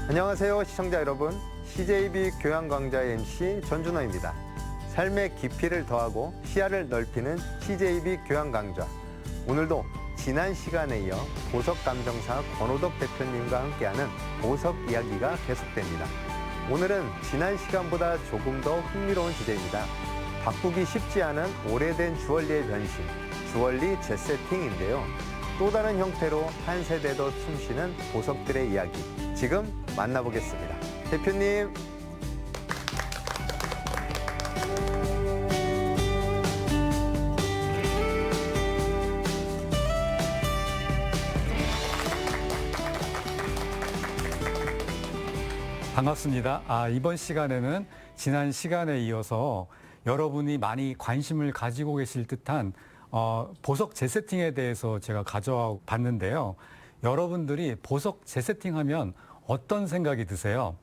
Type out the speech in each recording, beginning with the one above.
안녕하세요 시청자 여러분, CJB 교양 강좌의 MC 전준호입니다. 삶의 깊이를 더하고 시야를 넓히는 CJB 교양 강좌. 오늘도 지난 시간에 이어 보석감정사 권호덕 대표님과 함께하는 보석 이야기가 계속됩니다. 오늘은 지난 시간보다 조금 더 흥미로운 주제입니다. 바꾸기 쉽지 않은 오래된 주얼리의 변신, 주얼리 재세팅인데요. 또 다른 형태로 한 세대 더 숨쉬는 보석들의 이야기, 지금 만나보겠습니다. 대표님. 반갑습니다. 이번 시간에는 지난 시간에 이어서 여러분이 많이 관심을 가지고 계실 듯한 보석 재세팅에 대해서 제가 가져와 봤는데요. 여러분들이 보석 재세팅하면 어떤 생각이 드세요?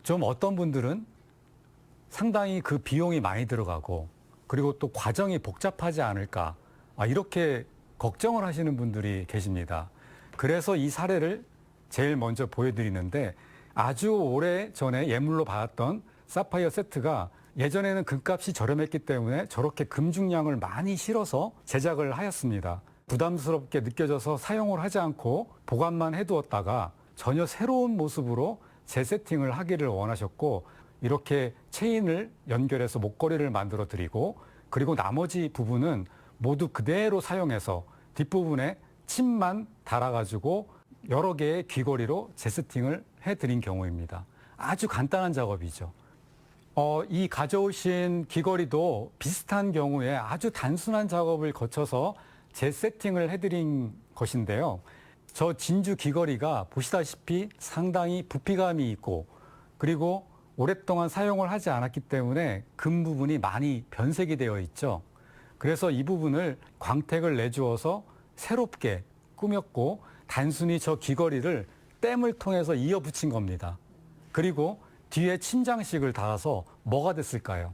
좀 어떤 분들은 상당히 그 비용이 많이 들어가고 그리고 또 과정이 복잡하지 않을까 이렇게 걱정을 하시는 분들이 계십니다. 그래서 이 사례를 제일 먼저 보여드리는데, 아주 오래 전에 예물로 받았던 사파이어 세트가 예전에는 금값이 저렴했기 때문에 저렇게 금중량을 많이 실어서 제작을 하였습니다. 부담스럽게 느껴져서 사용을 하지 않고 보관만 해두었다가 전혀 새로운 모습으로 재세팅을 하기를 원하셨고, 이렇게 체인을 연결해서 목걸이를 만들어 드리고, 그리고 나머지 부분은 모두 그대로 사용해서 뒷부분에 칩만 달아가지고 여러 개의 귀걸이로 재세팅을 해드린 경우입니다. 아주 간단한 작업이죠. 이 가져오신 귀걸이도 비슷한 경우에 아주 단순한 작업을 거쳐서 재세팅을 해드린 것인데요. 저 진주 귀걸이가 보시다시피 상당히 부피감이 있고, 그리고 오랫동안 사용을 하지 않았기 때문에 금 부분이 많이 변색이 되어 있죠. 그래서 이 부분을 광택을 내주어서 새롭게 꾸몄고, 단순히 저 귀걸이를 땜을 통해서 이어 붙인 겁니다. 그리고 뒤에 침장식을 달아서 뭐가 됐을까요?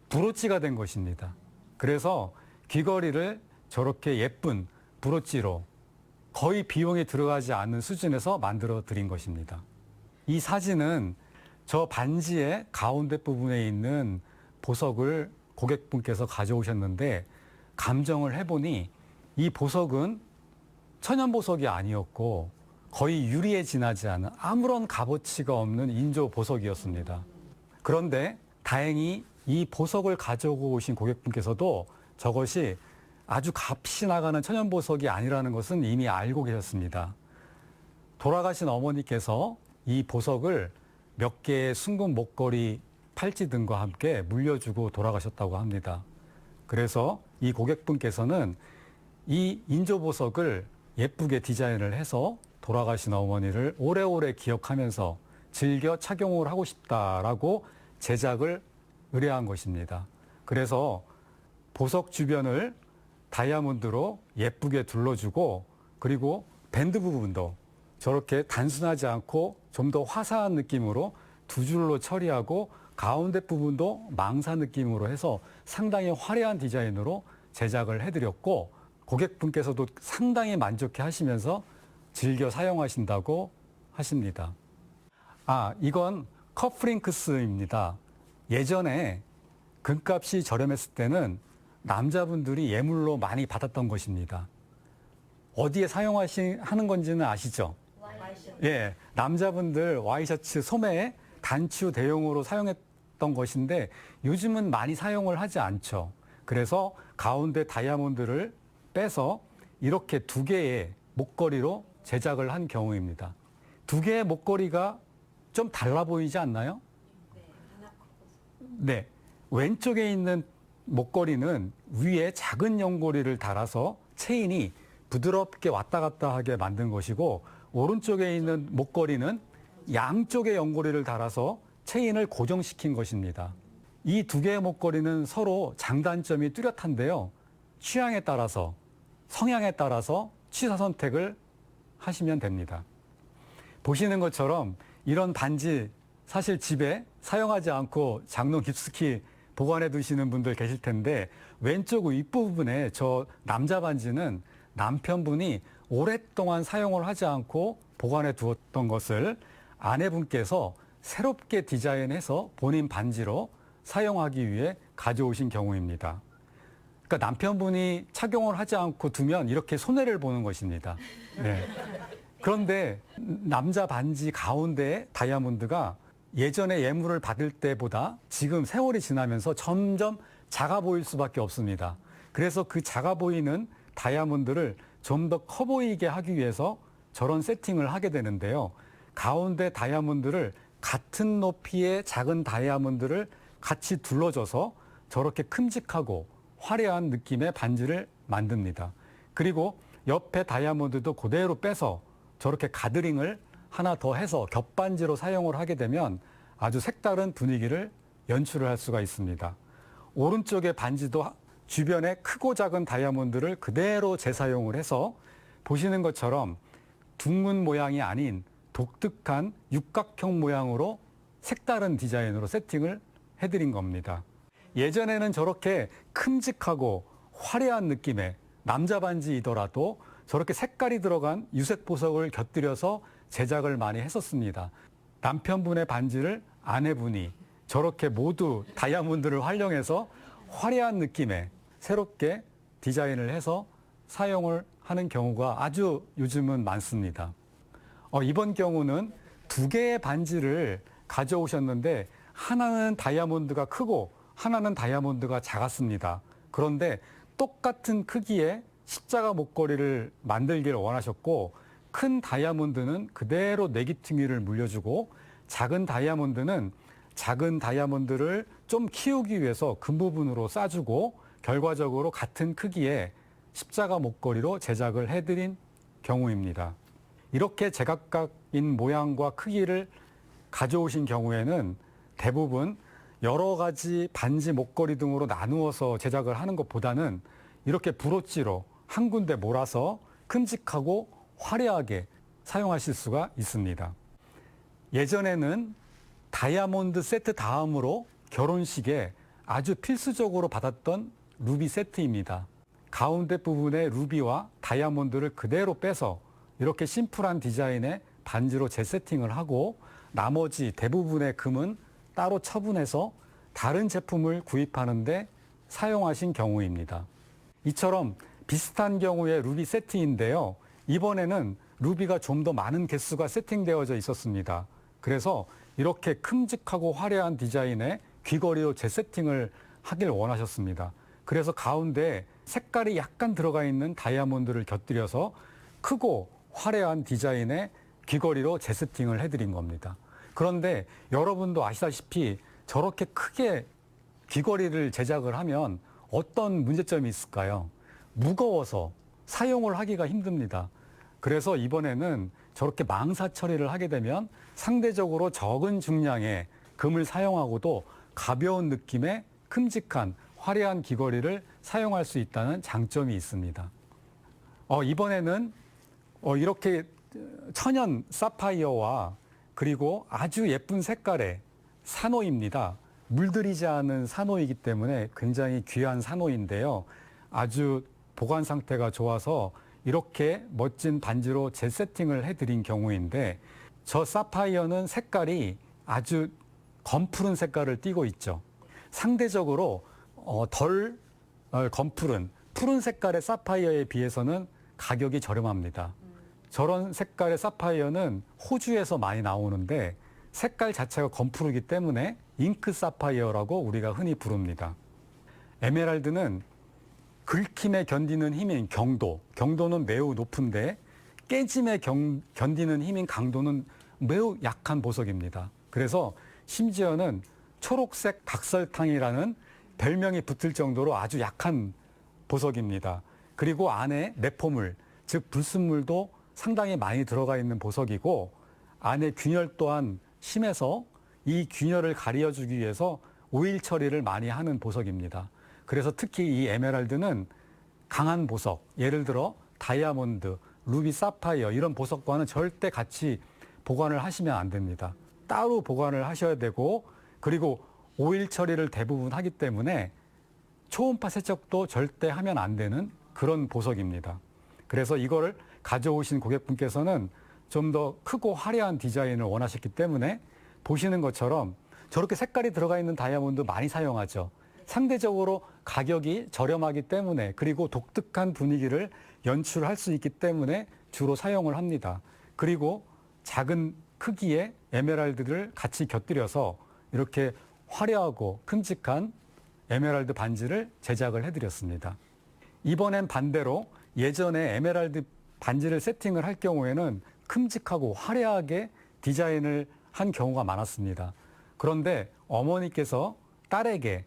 브로치가 된 것입니다. 그래서 귀걸이를 저렇게 예쁜 브로치로 거의 비용이 들어가지 않는 수준에서 만들어 드린 것입니다. 이 사진은 저 반지의 가운데 부분에 있는 보석을 고객분께서 가져오셨는데, 감정을 해보니 이 보석은 천연보석이 아니었고 거의 유리에 지나지 않은 아무런 값어치가 없는 인조 보석이었습니다. 그런데 다행히 이 보석을 가져오고 오신 고객분께서도 저것이 아주 값이 나가는 천연보석이 아니라는 것은 이미 알고 계셨습니다. 돌아가신 어머니께서 이 보석을 몇 개의 순금 목걸이, 팔찌 등과 함께 물려주고 돌아가셨다고 합니다. 그래서 이 고객분께서는 이 인조보석을 예쁘게 디자인을 해서 돌아가신 어머니를 오래오래 기억하면서 즐겨 착용을 하고 싶다라고 제작을 의뢰한 것입니다. 그래서 보석 주변을 다이아몬드로 예쁘게 둘러주고, 그리고 밴드 부분도 저렇게 단순하지 않고 좀 더 화사한 느낌으로 두 줄로 처리하고, 가운데 부분도 망사 느낌으로 해서 상당히 화려한 디자인으로 제작을 해드렸고, 고객분께서도 상당히 만족해 하시면서 즐겨 사용하신다고 하십니다. 이건 커프링크스입니다. 예전에 금값이 저렴했을 때는 남자분들이 예물로 많이 받았던 것입니다. 어디에 하는 건지는 아시죠? 예, 남자분들 와이셔츠 소매에 단추 대용으로 사용했던 것인데 요즘은 많이 사용을 하지 않죠. 그래서 가운데 다이아몬드를 빼서 이렇게 두 개의 목걸이로 제작을 한 경우입니다. 두 개의 목걸이가 좀 달라 보이지 않나요? 네, 왼쪽에 있는 목걸이는 위에 작은 연고리를 달아서 체인이 부드럽게 왔다 갔다 하게 만든 것이고, 오른쪽에 있는 목걸이는 양쪽에 연고리를 달아서 체인을 고정시킨 것입니다. 이 두 개의 목걸이는 서로 장단점이 뚜렷한데요. 취향에 따라서, 성향에 따라서 취사 선택을 하시면 됩니다. 보시는 것처럼 이런 반지 사실 집에 사용하지 않고 장롱 깊숙이 보관해 두시는 분들 계실 텐데, 왼쪽 윗부분에 저 남자 반지는 남편분이 오랫동안 사용을 하지 않고 보관해 두었던 것을 아내분께서 새롭게 디자인해서 본인 반지로 사용하기 위해 가져오신 경우입니다. 그러니까 남편분이 착용을 하지 않고 두면 이렇게 손해를 보는 것입니다. 네. 그런데 남자 반지 가운데 다이아몬드가 예전에 예물을 받을 때보다 지금 세월이 지나면서 점점 작아 보일 수밖에 없습니다. 그래서 그 작아 보이는 다이아몬드를 좀 더 커 보이게 하기 위해서 저런 세팅을 하게 되는데요. 가운데 다이아몬드를 같은 높이의 작은 다이아몬드를 같이 둘러줘서 저렇게 큼직하고 화려한 느낌의 반지를 만듭니다. 그리고 옆에 다이아몬드도 그대로 빼서 저렇게 가드링을 하나 더 해서 겹반지로 사용을 하게 되면 아주 색다른 분위기를 연출을 할 수가 있습니다. 오른쪽의 반지도 주변에 크고 작은 다이아몬드를 그대로 재사용을 해서 보시는 것처럼 둥근 모양이 아닌 독특한 육각형 모양으로 색다른 디자인으로 세팅을 해드린 겁니다. 예전에는 저렇게 큼직하고 화려한 느낌의 남자 반지이더라도 저렇게 색깔이 들어간 유색 보석을 곁들여서 제작을 많이 했었습니다. 남편분의 반지를 아내분이 저렇게 모두 다이아몬드를 활용해서 화려한 느낌의 새롭게 디자인을 해서 사용을 하는 경우가 아주 요즘은 많습니다. 이번 경우는 두 개의 반지를 가져오셨는데 하나는 다이아몬드가 크고 하나는 다이아몬드가 작았습니다. 그런데 똑같은 크기의 십자가 목걸이를 만들기를 원하셨고 큰 다이아몬드는 그대로 네기퉁이를 물려주고 작은 다이아몬드는 작은 다이아몬드를 좀 키우기 위해서 금 부분으로 싸주고 결과적으로 같은 크기의 십자가 목걸이로 제작을 해드린 경우입니다. 이렇게 제각각인 모양과 크기를 가져오신 경우에는 대부분 여러 가지 반지, 목걸이 등으로 나누어서 제작을 하는 것보다는 이렇게 브로치로 한 군데 몰아서 큼직하고 화려하게 사용하실 수가 있습니다. 예전에는 다이아몬드 세트 다음으로 결혼식에 아주 필수적으로 받았던 루비 세트입니다. 가운데 부분에 루비와 다이아몬드를 그대로 빼서 이렇게 심플한 디자인의 반지로 재세팅을 하고 나머지 대부분의 금은 따로 처분해서 다른 제품을 구입하는데 사용하신 경우입니다. 이처럼 비슷한 경우의 루비 세트인데요. 이번에는 루비가 좀 더 많은 개수가 세팅되어져 있었습니다. 그래서 이렇게 큼직하고 화려한 디자인의 귀걸이로 재세팅을 하길 원하셨습니다. 그래서 가운데 색깔이 약간 들어가 있는 다이아몬드를 곁들여서 크고 화려한 디자인의 귀걸이로 재세팅을 해드린 겁니다. 그런데 여러분도 아시다시피 저렇게 크게 귀걸이를 제작을 하면 어떤 문제점이 있을까요? 무거워서 사용을 하기가 힘듭니다. 그래서 이번에는 저렇게 망사 처리를 하게 되면 상대적으로 적은 중량의 금을 사용하고도 가벼운 느낌의 큼직한 화려한 귀걸이를 사용할 수 있다는 장점이 있습니다. 이번에는 이렇게 천연 사파이어와 그리고 아주 예쁜 색깔의 산호입니다. 물들이지 않은 산호이기 때문에 굉장히 귀한 산호인데요. 아주 보관 상태가 좋아서 이렇게 멋진 반지로 재세팅을 해드린 경우인데 저 사파이어는 색깔이 아주 검푸른 색깔을 띠고 있죠. 상대적으로 덜 검푸른 푸른 색깔의 사파이어에 비해서는 가격이 저렴합니다. 저런 색깔의 사파이어는 호주에서 많이 나오는데 색깔 자체가 검푸르기 때문에 잉크 사파이어라고 우리가 흔히 부릅니다. 에메랄드는 긁힘에 견디는 힘인 경도는 매우 높은데 깨짐에 견디는 힘인 강도는 매우 약한 보석입니다. 그래서 심지어는 초록색 닭설탕이라는 별명이 붙을 정도로 아주 약한 보석입니다. 그리고 안에 내포물, 즉 불순물도 상당히 많이 들어가 있는 보석이고 안에 균열 또한 심해서 이 균열을 가려주기 위해서 오일 처리를 많이 하는 보석입니다. 그래서 특히 이 에메랄드는 강한 보석, 예를 들어 다이아몬드, 루비, 사파이어 이런 보석과는 절대 같이 보관을 하시면 안 됩니다. 따로 보관을 하셔야 되고 그리고 오일 처리를 대부분 하기 때문에 초음파 세척도 절대 하면 안 되는 그런 보석입니다. 그래서 이거를 가져오신 고객분께서는 좀 더 크고 화려한 디자인을 원하셨기 때문에 보시는 것처럼 저렇게 색깔이 들어가 있는 다이아몬드 많이 사용하죠. 상대적으로 가격이 저렴하기 때문에, 그리고 독특한 분위기를 연출할 수 있기 때문에 주로 사용을 합니다. 그리고 작은 크기의 에메랄드를 같이 곁들여서 이렇게 화려하고 큼직한 에메랄드 반지를 제작을 해드렸습니다. 이번엔 반대로 예전에 에메랄드 반지를 세팅을 할 경우에는 큼직하고 화려하게 디자인을 한 경우가 많았습니다. 그런데 어머니께서 딸에게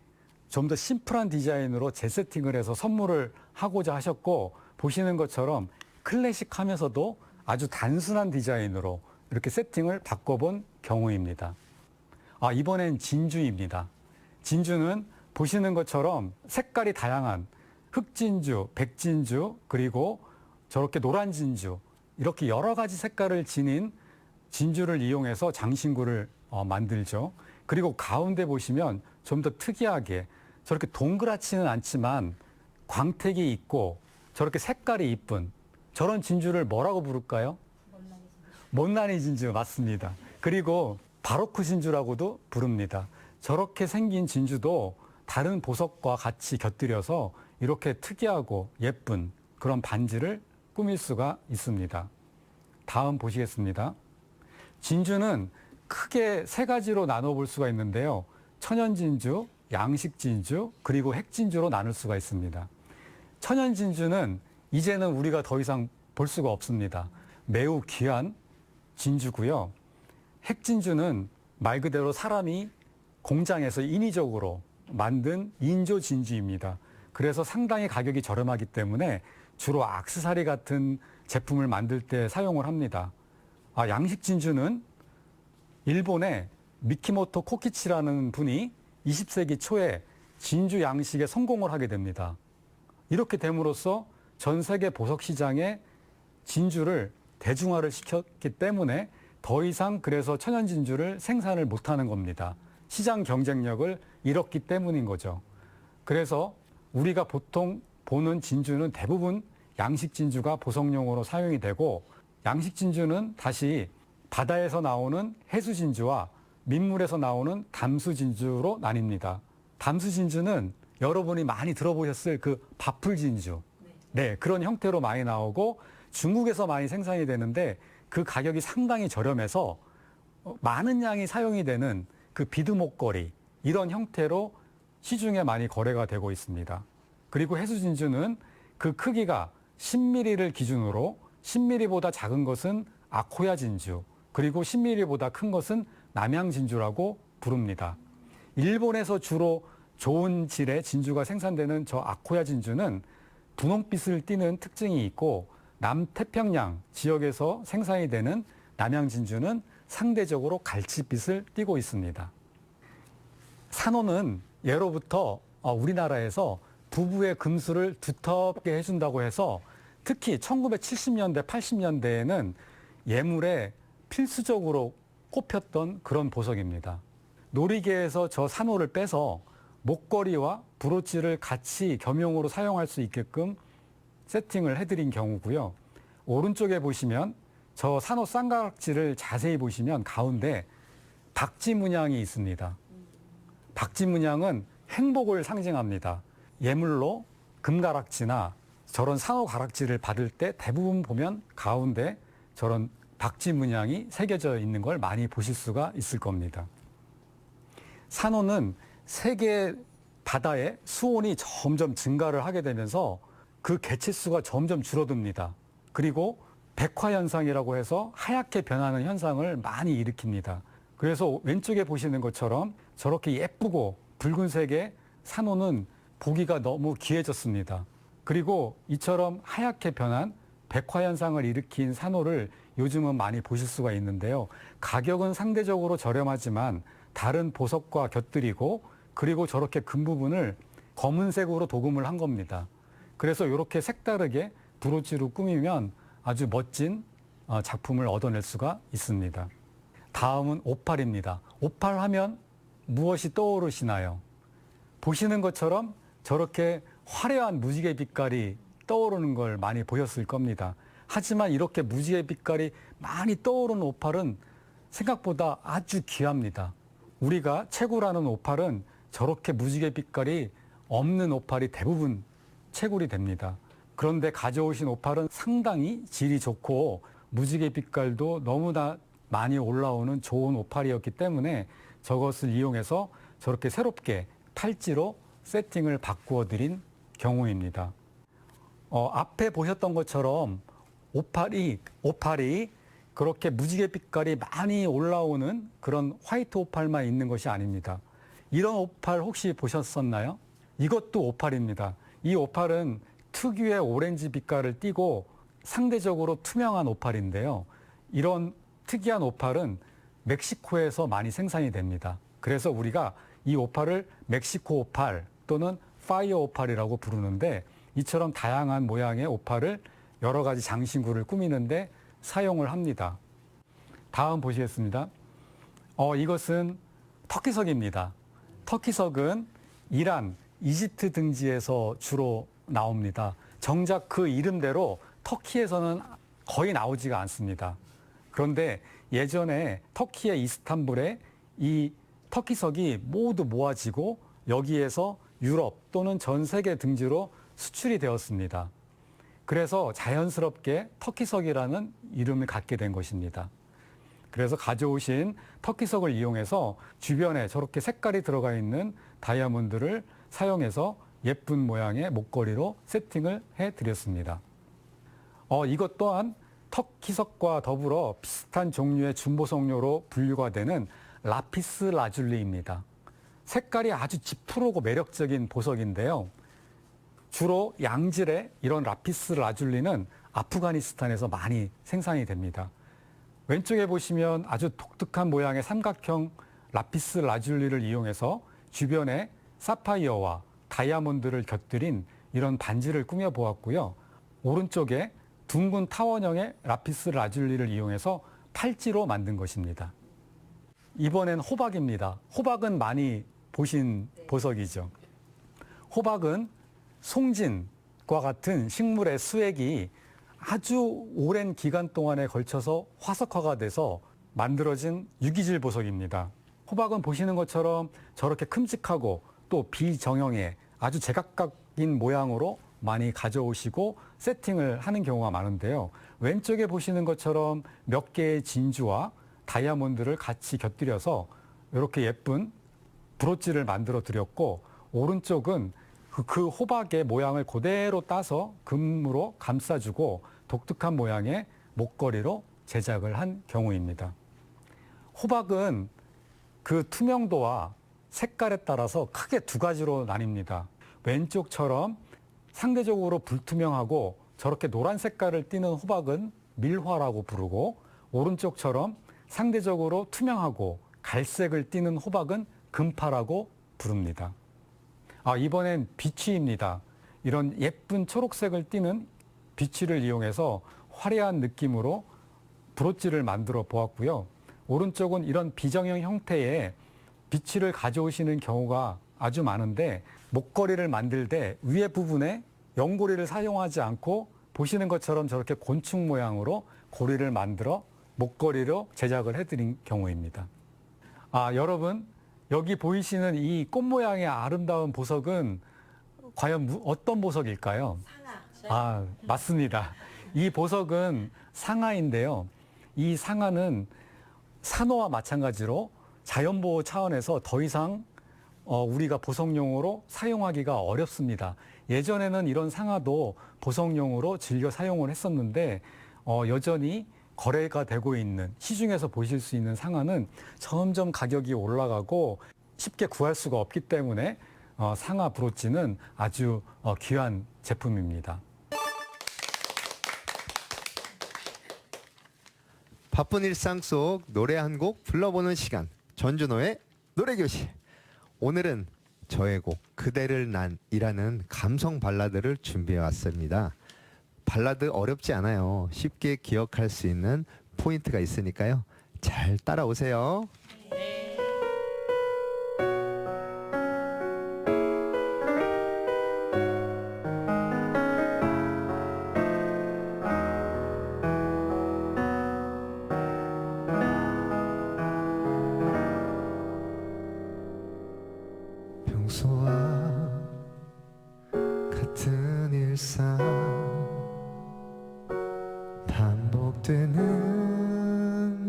좀 더 심플한 디자인으로 재세팅을 해서 선물을 하고자 하셨고, 보시는 것처럼 클래식하면서도 아주 단순한 디자인으로 이렇게 세팅을 바꿔본 경우입니다. 이번엔 진주입니다. 진주는 보시는 것처럼 색깔이 다양한 흑진주, 백진주, 그리고 저렇게 노란 진주, 이렇게 여러 가지 색깔을 지닌 진주를 이용해서 장신구를 만들죠. 그리고 가운데 보시면 좀 더 특이하게 저렇게 동그랗지는 않지만 광택이 있고 저렇게 색깔이 이쁜 저런 진주를 뭐라고 부를까요? 못난이 진주 맞습니다. 그리고 바로크 진주라고도 부릅니다. 저렇게 생긴 진주도 다른 보석과 같이 곁들여서 이렇게 특이하고 예쁜 그런 반지를 꾸밀 수가 있습니다. 다음 보시겠습니다. 진주는 크게 세 가지로 나눠볼 수가 있는데요. 천연진주, 양식진주, 그리고 핵진주로 나눌 수가 있습니다. 천연진주는 이제는 우리가 더 이상 볼 수가 없습니다. 매우 귀한 진주고요. 핵진주는 말 그대로 사람이 공장에서 인위적으로 만든 인조 진주입니다. 그래서 상당히 가격이 저렴하기 때문에 주로 액세서리 같은 제품을 만들 때 사용을 합니다. 양식 진주는 일본의 미키모토 코키치라는 분이 20세기 초에 진주 양식에 성공을 하게 됩니다. 이렇게 됨으로써 전 세계 보석 시장에 진주를 대중화를 시켰기 때문에 더 이상 그래서 천연 진주를 생산을 못하는 겁니다. 시장 경쟁력을 잃었기 때문인 거죠. 그래서 우리가 보통 보는 진주는 대부분 양식 진주가 보석용으로 사용이 되고, 양식 진주는 다시 바다에서 나오는 해수 진주와 민물에서 나오는 담수 진주로 나뉩니다. 담수 진주는 여러분이 많이 들어보셨을 그 바풀 진주. 네, 그런 형태로 많이 나오고 중국에서 많이 생산이 되는데 그 가격이 상당히 저렴해서 많은 양이 사용이 되는 그 비드 목걸이, 이런 형태로 시중에 많이 거래가 되고 있습니다. 그리고 해수 진주는 그 크기가 10mm를 기준으로 10mm보다 작은 것은 아코야 진주, 그리고 10mm보다 큰 것은 남양 진주라고 부릅니다. 일본에서 주로 좋은 질의 진주가 생산되는 저 아코야 진주는 분홍빛을 띠는 특징이 있고, 남태평양 지역에서 생산이 되는 남양 진주는 상대적으로 갈치빛을 띠고 있습니다. 산호는 예로부터 우리나라에서 부부의 금수를 두텁게 해준다고 해서 특히 1970년대, 80년대에는 예물에 필수적으로 꼽혔던 그런 보석입니다. 놀이개에서 저 산호를 빼서 목걸이와 브로치를 같이 겸용으로 사용할 수 있게끔 세팅을 해드린 경우고요. 오른쪽에 보시면 저 산호 쌍가락지를 자세히 보시면 가운데 박쥐 문양이 있습니다. 박쥐 문양은 행복을 상징합니다. 예물로 금가락지나 저런 산호 가락지를 받을 때 대부분 보면 가운데 저런 박쥐 문양이 새겨져 있는 걸 많이 보실 수가 있을 겁니다. 산호는 세계 바다의 수온이 점점 증가를 하게 되면서 그 개체수가 점점 줄어듭니다. 그리고 백화현상이라고 해서 하얗게 변하는 현상을 많이 일으킵니다. 그래서 왼쪽에 보시는 것처럼 저렇게 예쁘고 붉은색의 산호는 보기가 너무 귀해졌습니다. 그리고 이처럼 하얗게 변한 백화현상을 일으킨 산호를 요즘은 많이 보실 수가 있는데요. 가격은 상대적으로 저렴하지만 다른 보석과 곁들이고, 그리고 저렇게 금 부분을 검은색으로 도금을 한 겁니다. 그래서 이렇게 색다르게 브로치로 꾸미면 아주 멋진 작품을 얻어낼 수가 있습니다. 다음은 오팔입니다. 오팔 하면 무엇이 떠오르시나요? 보시는 것처럼 저렇게 화려한 무지개 빛깔이 떠오르는 걸 많이 보셨을 겁니다. 하지만 이렇게 무지개 빛깔이 많이 떠오르는 오팔은 생각보다 아주 귀합니다. 우리가 채굴하는 오팔은 저렇게 무지개 빛깔이 없는 오팔이 대부분 채굴이 됩니다. 그런데 가져오신 오팔은 상당히 질이 좋고 무지개 빛깔도 너무나 많이 올라오는 좋은 오팔이었기 때문에 저것을 이용해서 저렇게 새롭게 팔찌로 세팅을 바꾸어 드린 경우입니다. 앞에 보셨던 것처럼 오팔이 그렇게 무지개 빛깔이 많이 올라오는 그런 화이트 오팔만 있는 것이 아닙니다. 이런 오팔 혹시 보셨었나요? 이것도 오팔입니다. 이 오팔은 특유의 오렌지 빛깔을 띠고 상대적으로 투명한 오팔인데요. 이런 특이한 오팔은 멕시코에서 많이 생산이 됩니다. 그래서 우리가 이 오팔을 멕시코 오팔 또는 파이어 오팔이라고 부르는데 이처럼 다양한 모양의 오팔을 여러 가지 장신구를 꾸미는데 사용을 합니다. 다음 보시겠습니다. 이것은 터키석입니다. 터키석은 이란, 이집트 등지에서 주로 나옵니다. 정작 그 이름대로 터키에서는 거의 나오지가 않습니다. 그런데 예전에 터키의 이스탄불에 이 터키석이 모두 모아지고 여기에서 유럽 또는 전 세계 등지로 수출이 되었습니다. 그래서 자연스럽게 터키석이라는 이름을 갖게 된 것입니다. 그래서 가져오신 터키석을 이용해서 주변에 저렇게 색깔이 들어가 있는 다이아몬드를 사용해서 예쁜 모양의 목걸이로 세팅을 해드렸습니다. 이것 또한 터키석과 더불어 비슷한 종류의 준보석료로 분류가 되는 라피스 라줄리입니다. 색깔이 아주 짙푸르고 매력적인 보석인데요. 주로 양질의 이런 라피스 라줄리는 아프가니스탄에서 많이 생산이 됩니다. 왼쪽에 보시면 아주 독특한 모양의 삼각형 라피스 라줄리를 이용해서 주변에 사파이어와 다이아몬드를 곁들인 이런 반지를 꾸며 보았고요. 오른쪽에 둥근 타원형의 라피스 라줄리를 이용해서 팔찌로 만든 것입니다. 이번엔 호박입니다. 호박은 많이 보신 보석이죠. 호박은 송진과 같은 식물의 수액이 아주 오랜 기간 동안에 걸쳐서 화석화가 돼서 만들어진 유기질 보석입니다. 호박은 보시는 것처럼 저렇게 큼직하고 또 비정형의 아주 제각각인 모양으로 많이 가져오시고 세팅을 하는 경우가 많은데요. 왼쪽에 보시는 것처럼 몇 개의 진주와 다이아몬드를 같이 곁들여서 이렇게 예쁜 브로치를 만들어 드렸고, 오른쪽은 그 호박의 모양을 그대로 따서 금으로 감싸주고 독특한 모양의 목걸이로 제작을 한 경우입니다. 호박은 그 투명도와 색깔에 따라서 크게 두 가지로 나뉩니다. 왼쪽처럼 상대적으로 불투명하고 저렇게 노란 색깔을 띠는 호박은 밀화라고 부르고, 오른쪽처럼 상대적으로 투명하고 갈색을 띠는 호박은 금파라고 부릅니다. 이번엔 비취입니다. 이런 예쁜 초록색을 띠는 비취를 이용해서 화려한 느낌으로 브로치를 만들어 보았고요. 오른쪽은 이런 비정형 형태의 비취를 가져오시는 경우가 아주 많은데, 목걸이를 만들 때 위에 부분에 연고리를 사용하지 않고 보시는 것처럼 저렇게 곤충 모양으로 고리를 만들어 목걸이로 제작을 해드린 경우입니다. 여러분, 여기 보이시는 이 꽃 모양의 아름다운 보석은 과연 어떤 보석일까요? 상아. 맞습니다. 이 보석은 상아인데요. 이 상아는 산호와 마찬가지로 자연보호 차원에서 더 이상 우리가 보석용으로 사용하기가 어렵습니다. 예전에는 이런 상아도 보석용으로 즐겨 사용을 했었는데 여전히 거래가 되고 있는, 시중에서 보실 수 있는 상아는 점점 가격이 올라가고 쉽게 구할 수가 없기 때문에 상아 브로치는 아주 귀한 제품입니다. 바쁜 일상 속 노래 한 곡 불러보는 시간, 전준호의 노래교실. 오늘은 저의 곡 그대를 난이라는 감성 발라드를 준비해 왔습니다. 발라드 어렵지 않아요. 쉽게 기억할 수 있는 포인트가 있으니까요. 잘 따라오세요. 늘상 반복되는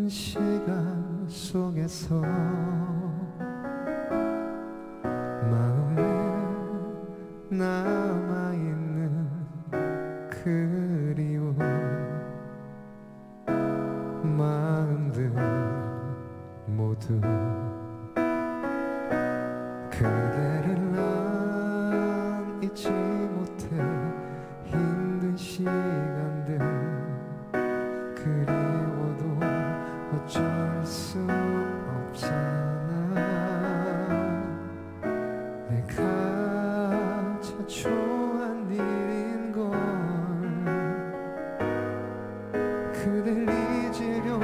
시간 속에서 마음에 남아있는 그리움 마음들 모두 그대를 난 잊지 못해 힘든 시간들 그리워도 어쩔 수 없잖아 내가 자초한 일인걸 그댈 잊으려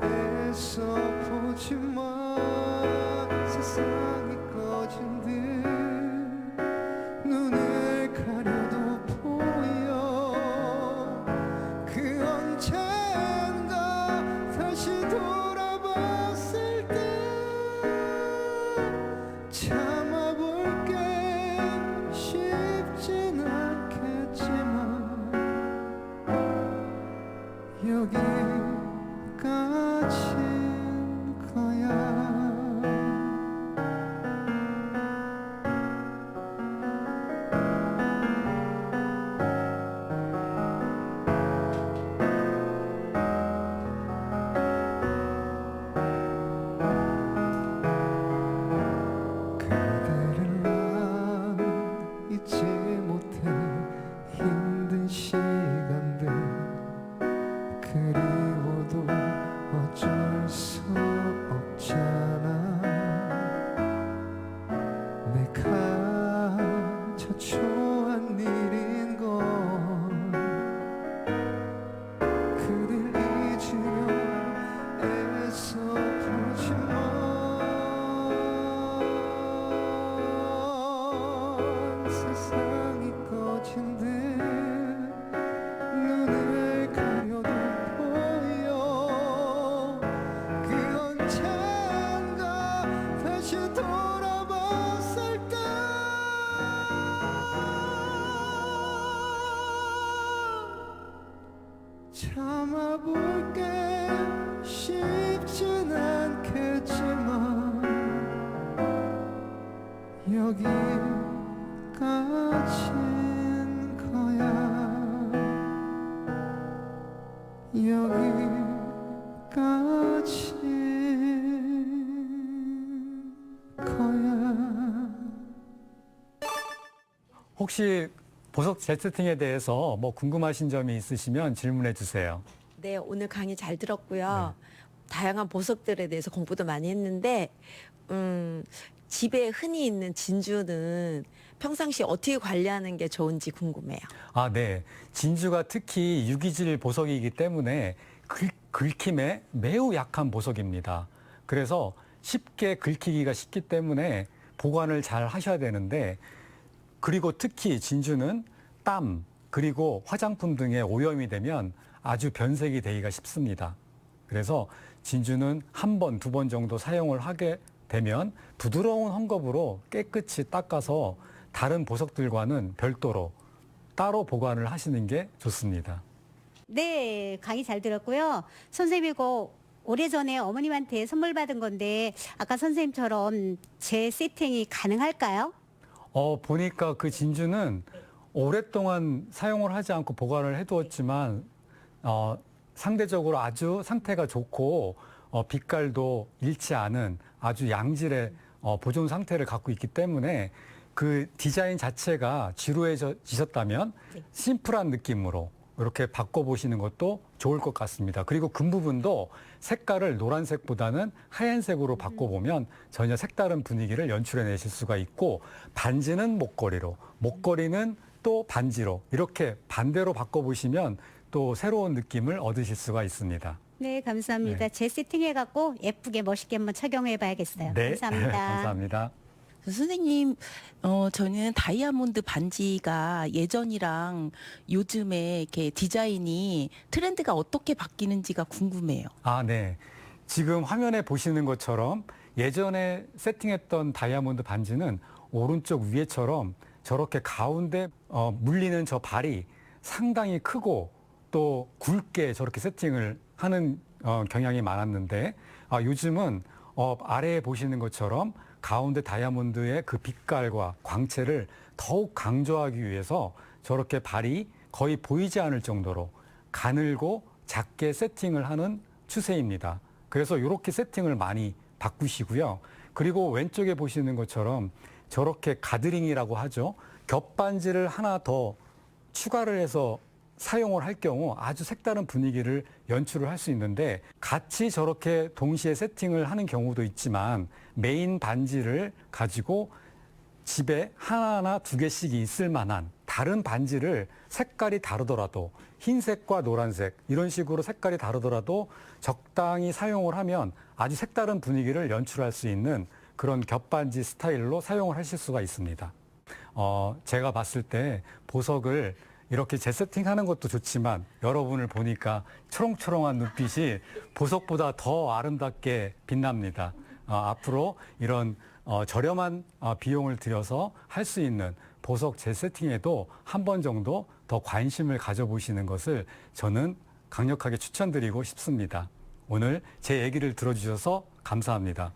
애써 보지만 세상이 꺼진 듯 눈을 가려도 보여 그 언젠가 다시 돌아봤을 때 참아볼게 쉽진 않겠지만 여기까지인 거야 그대를 난 잊지 못해 힘든 시간들 그리워도 어쩔 수 없잖아 내가 자초한 일인걸 그댈 잊으려 애써 보지만 세상이 꺼진 듯 눈을 가려도 보여 그 언젠가 다시 돌아봤을 때 참아볼게 쉽진 않겠지만 여기까지인 거야 여기까지인 거야 혹시 보석 재세팅에 대해서 뭐 궁금하신 점이 있으시면 질문해 주세요. 네, 오늘 강의 잘 들었고요. 다양한 보석들에 대해서 공부도 많이 했는데, 집에 흔히 있는 진주는 평상시 어떻게 관리하는 게 좋은지 궁금해요. 아, 네. 진주가 특히 유기질 보석이기 때문에 긁힘에 매우 약한 보석입니다. 그래서 쉽게 긁히기가 쉽기 때문에 보관을 잘 하셔야 되는데, 그리고 특히 진주는 땀, 그리고 화장품 등의 오염이 되면 아주 변색이 되기가 쉽습니다. 그래서 진주는 한 번, 두 번 정도 사용을 하게 되면 부드러운 헝겊으로 깨끗이 닦아서 다른 보석들과는 별도로 따로 보관을 하시는 게 좋습니다. 네, 강의 잘 들었고요. 선생님 이거 오래전에 어머님한테 선물 받은 건데 아까 선생님처럼 재세팅이 가능할까요? 보니까 그 진주는 오랫동안 사용을 하지 않고 보관을 해두었지만 상대적으로 아주 상태가 좋고 빛깔도 잃지 않은 아주 양질의 보존 상태를 갖고 있기 때문에 그 디자인 자체가 지루해지셨다면 심플한 느낌으로 이렇게 바꿔보시는 것도 좋을 것 같습니다. 그리고 금 부분도 색깔을 노란색보다는 하얀색으로 바꿔보면 전혀 색다른 분위기를 연출해내실 수가 있고 반지는 목걸이로, 목걸이는 또 반지로 이렇게 반대로 바꿔보시면 또 새로운 느낌을 얻으실 수가 있습니다. 네, 감사합니다. 네. 재세팅해갖고 예쁘게 멋있게 한번 착용해 봐야겠어요. 네, 감사합니다. 감사합니다. 선생님, 저는 다이아몬드 반지가 예전이랑 요즘에 이렇게 디자인이 트렌드가 어떻게 바뀌는지가 궁금해요. 아, 네. 지금 화면에 보시는 것처럼 예전에 세팅했던 다이아몬드 반지는 오른쪽 위에처럼 저렇게 가운데 물리는 저 발이 상당히 크고 또 굵게 저렇게 세팅을 하는 경향이 많았는데 요즘은 아래에 보시는 것처럼 가운데 다이아몬드의 그 빛깔과 광채를 더욱 강조하기 위해서 저렇게 발이 거의 보이지 않을 정도로 가늘고 작게 세팅을 하는 추세입니다. 그래서 이렇게 세팅을 많이 바꾸시고요. 그리고 왼쪽에 보시는 것처럼 저렇게 가드링이라고 하죠. 겹반지를 하나 더 추가를 해서 사용을 할 경우 아주 색다른 분위기를 연출을 할 수 있는데 같이 저렇게 동시에 세팅을 하는 경우도 있지만 메인 반지를 가지고 집에 하나나 두 개씩 있을 만한 다른 반지를 색깔이 다르더라도 흰색과 노란색 이런 식으로 색깔이 다르더라도 적당히 사용을 하면 아주 색다른 분위기를 연출할 수 있는 그런 겹반지 스타일로 사용을 하실 수가 있습니다. 제가 봤을 때 보석을 이렇게 재세팅하는 것도 좋지만 여러분을 보니까 초롱초롱한 눈빛이 보석보다 더 아름답게 빛납니다. 앞으로 이런 저렴한 비용을 들여서 할 수 있는 보석 재세팅에도 한 번 정도 더 관심을 가져보시는 것을 저는 강력하게 추천드리고 싶습니다. 오늘 제 얘기를 들어주셔서 감사합니다.